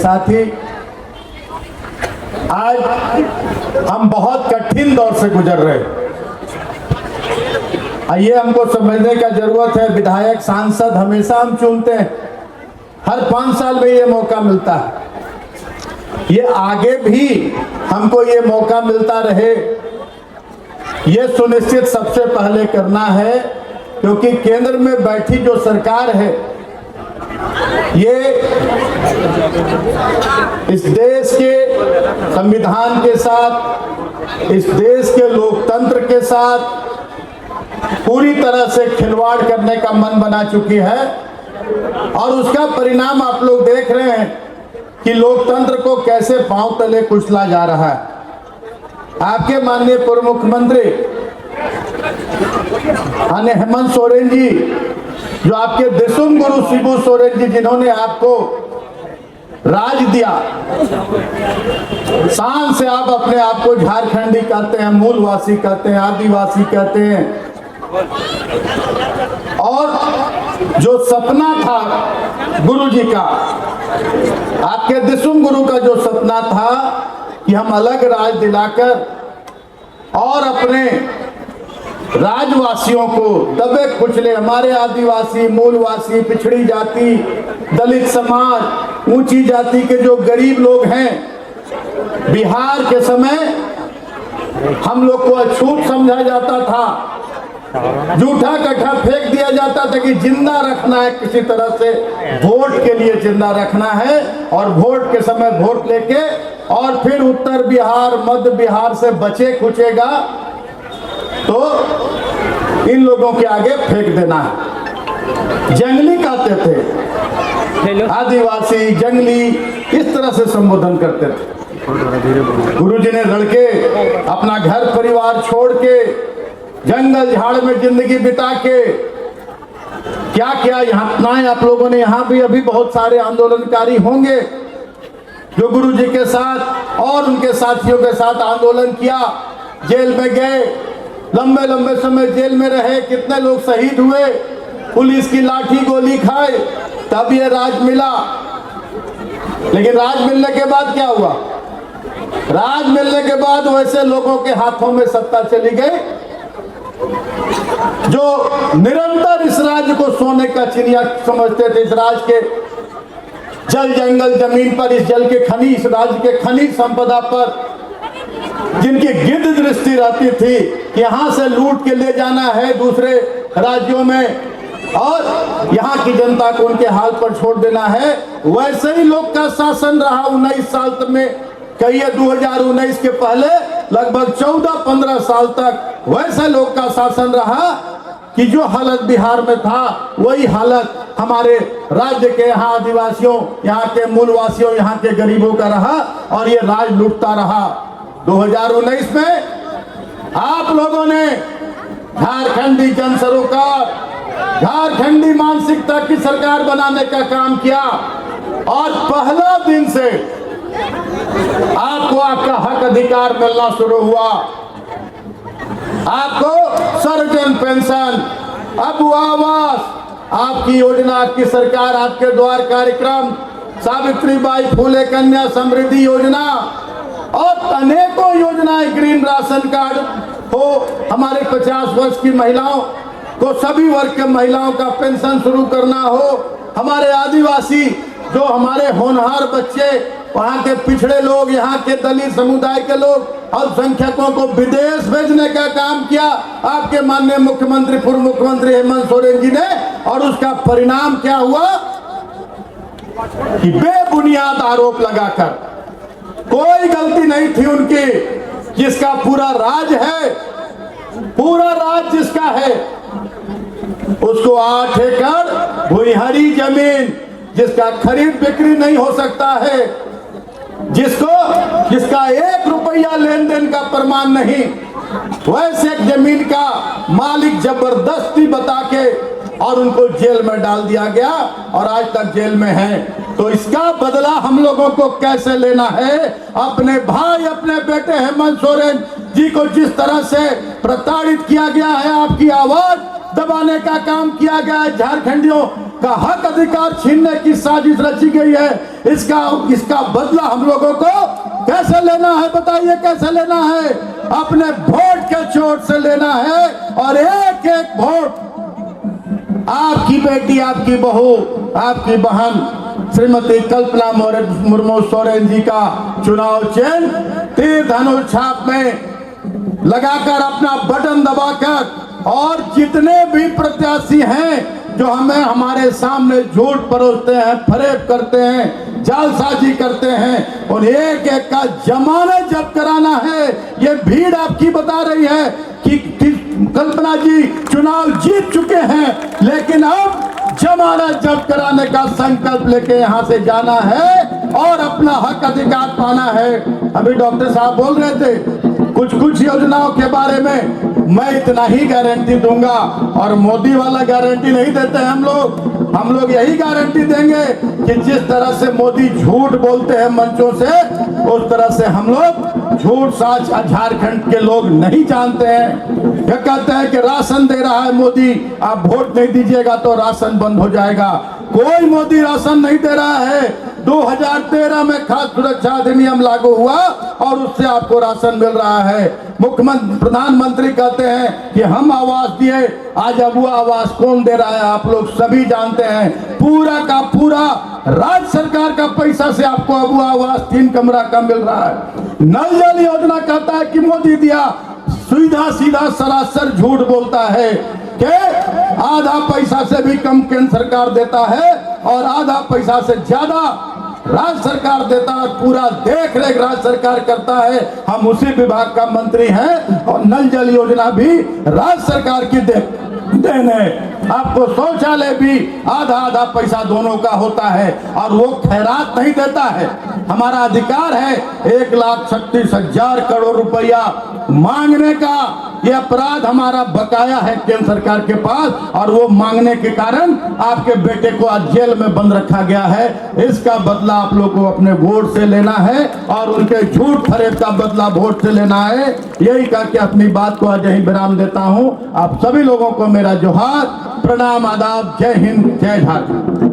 साथी, आज हम बहुत कठिन दौर से गुजर रहे हैं। ये हमको समझने का जरूरत है। विधायक सांसद हमेशा हम चुनते हैं, हर 5 साल में ये मौका मिलता है। ये आगे भी हमको ये मौका मिलता रहे, ये सुनिश्चित सबसे पहले करना है, क्योंकि केंद्र में बैठी जो सरकार है ये इस देश के संविधान के साथ, इस देश के लोकतंत्र के साथ पूरी तरह से खिलवाड़ करने का मन बना चुकी है। और उसका परिणाम आप लोग देख रहे हैं कि लोकतंत्र को कैसे पांव तले कुचला जा रहा है। आपके माननीय पूर्व मुख्यमंत्री माननीय हेमंत सोरेन जी, जो आपके दिसुम गुरु शिबू सोरेन जी, जिन्होंने आपको राज दिया, शान से आप अपने आप को झारखंडी कहते हैं, मूलवासी कहते हैं, आदिवासी कहते हैं। और जो सपना था गुरु जी का, आपके दिसुम गुरु का जो सपना था कि हम अलग राज दिलाकर और अपने राजवासियों को दबे कुचले, हमारे आदिवासी, मूलवासी, पिछड़ी जाति, दलित समाज, ऊंची जाति के जो गरीब लोग हैं, बिहार के समय हम लोग को अछूत समझा जाता था, जूठा कट्ठा फेंक दिया जाता था कि जिंदा रखना है, किसी तरह से वोट के लिए जिंदा रखना है, और वोट के समय वोट लेके और फिर उत्तर बिहार, मध्य बिहार से बचे खुचेगा तो इन लोगों के आगे फेंक देना है। जंगली कहते थे, आदिवासी, जंगली, इस तरह से संबोधन करते थे। गुरुजी ने लड़के अपना घर परिवार छोड़ के जंगल झाड़ में जिंदगी बिता के क्या क्या यहाँ अपनाए। आप लोगों ने यहाँ भी अभी बहुत सारे आंदोलनकारी होंगे जो गुरुजी के साथ और उनके साथियों के साथ आंदोलन किया, जेल में गए, लंबे लंबे समय जेल में रहे, कितने लोग शहीद हुए, पुलिस की लाठी गोली खाए, तब ये राज मिला। लेकिन राज मिलने के बाद क्या हुआ? राज मिलने के बाद वैसे लोगों के हाथों में सत्ता चली गई जो निरंतर इस राज्य को सोने का चिड़िया समझते थे। इस राज्य के जल जंगल जमीन पर, इस जल के खनिज, इस राज्य के खनिज संपदा पर जिनकी गिद्ध दृष्टि रहती थी कि यहाँ से लूट के ले जाना है दूसरे राज्यों में और यहाँ की जनता को उनके हाल पर छोड़ देना है, वैसे ही लोग का शासन रहा 19 साल में। कहिए 2019 के पहले लगभग 14-15 साल तक वैसे लोग का शासन रहा कि जो हालत बिहार में था वही हालत हमारे राज्य के यहाँ आदिवासियों, यहाँ के मूलवासियों, यहाँ के गरीबों का रहा और ये राज लूटता रहा। 2019 में आप लोगों ने झारखंडी जन सरोकार, झारखंडी मानसिकता की सरकार बनाने का काम किया और पहला दिन से आपको आपका हक अधिकार मिलना शुरू हुआ। आपको सर्वजन पेंशन, अब आवास, आपकी योजना, आपकी सरकार, आपके द्वार कार्यक्रम, सावित्रीबाई फुले कन्या समृद्धि योजना और अनेकों योजनाएं, ग्रीन राशन कार्ड हो, हमारे 50 वर्ष की महिलाओं को सभी वर्ग के महिलाओं का पेंशन शुरू करना हो, हमारे आदिवासी जो हमारे होनहार बच्चे, वहाँ के पिछड़े लोग, यहाँ के दलित समुदाय के लोग, अल्पसंख्यकों को विदेश भेजने का काम किया आपके माननीय मुख्यमंत्री, पूर्व मुख्यमंत्री हेमंत सोरेन जी ने। और उसका परिणाम क्या हुआ कि बेबुनियाद आरोप लगाकर, कोई गलती नहीं थी उनकी, जिसका पूरा राज है, पूरा राज जिसका है उसको 8 एकड़ भुइहरी जमीन, जिसका खरीद बिक्री नहीं हो सकता है, जिसका 1 रुपया लेन देन का प्रमाण नहीं, वैसे एक जमीन का मालिक जबरदस्ती बता के और उनको जेल में डाल दिया गया और आज तक जेल में है। तो इसका बदला हम लोगों को कैसे लेना है? अपने भाई, अपने बेटे हेमंत सोरेन जी को जिस तरह से प्रताड़ित किया गया है, आपकी आवाज दबाने का काम किया गया है, झारखंडियों का हक अधिकार छीनने की साजिश रची गई है। इसका बदला हम लोगों को कैसे लेना है बताइए, कैसे लेना है? अपने वोट के चोट से लेना है। और एक एक वोट आपकी बेटी, आपकी बहू, आपकी बहन श्रीमती कल्पना मुर्मू सोरेन जी का चुनाव चिन्ह तीर धनुष छाप में लगाकर अपना बटन दबाकर, और जितने भी प्रत्याशी हैं जो हमें हमारे सामने झूठ परोसते हैं, फरेब करते हैं, जालसाजी करते हैं, उन एक एक का जमानत जब्त कराना है। ये भीड़ आपकी बता रही है कि कल्पना जी चुनाव जीत चुके हैं, लेकिन अब जमानत जब्त कराने का संकल्प लेके यहाँ से जाना है और अपना हक अधिकार पाना है। अभी डॉक्टर साहब बोल रहे थे कुछ योजनाओं के बारे में, मैं इतना ही गारंटी दूंगा, और मोदी वाला गारंटी नहीं देते हैं हम लोग यही गारंटी देंगे कि जिस तरह से मोदी झूठ बोलते हैं मंचों से, उस तरह से हम लोग झूठ साच झारखंड के लोग नहीं जानते हैं। क्या कहते हैं कि राशन दे रहा है मोदी, आप वोट नहीं दीजिएगा तो राशन बंद हो जाएगा। कोई मोदी राशन नहीं दे रहा है। 2013 में खाद्य सुरक्षा अधिनियम लागू हुआ और उससे आपको राशन मिल रहा है। मुख्यमंत्री प्रधानमंत्री कहते हैं कि हम आवास दिए, आज अब वो आवास कौन दे रहा है आप लोग सभी जानते हैं। पूरा का पूरा राज्य सरकार का पैसा से आपको अब वो आवास 3 कमरा का मिल रहा है। नल जल योजना कहता है कि मोदी दिया, सीधा सीधा सरासर झूठ बोलता है कि आधा पैसा से भी कम केंद्र सरकार देता है और आधा पैसा से ज्यादा राज्य सरकार देता है। पूरा देख रेख राज्य सरकार करता है। हम उसी विभाग का मंत्री हैं और नल जल योजना भी राज्य सरकार की देन है। आपको शौचालय भी आधा आधा पैसा दोनों का होता है और वो खैरात नहीं देता है। हमारा अधिकार है 1,36,000 करोड़ रुपया मांगने का। ये अपराध हमारा बकाया है केंद्र सरकार के पास, और वो मांगने के कारण आपके बेटे को आज जेल में बंद रखा गया है। इसका बदला आप लोग को अपने वोट से लेना है और उनके झूठ फरेब का बदला वोट से लेना है। यही कह के अपनी बात को आज यहीं विराम देता हूं। आप सभी लोगों को मेरा जोहार, प्रणाम, आदाब, जय हिंद, जय झारखंड।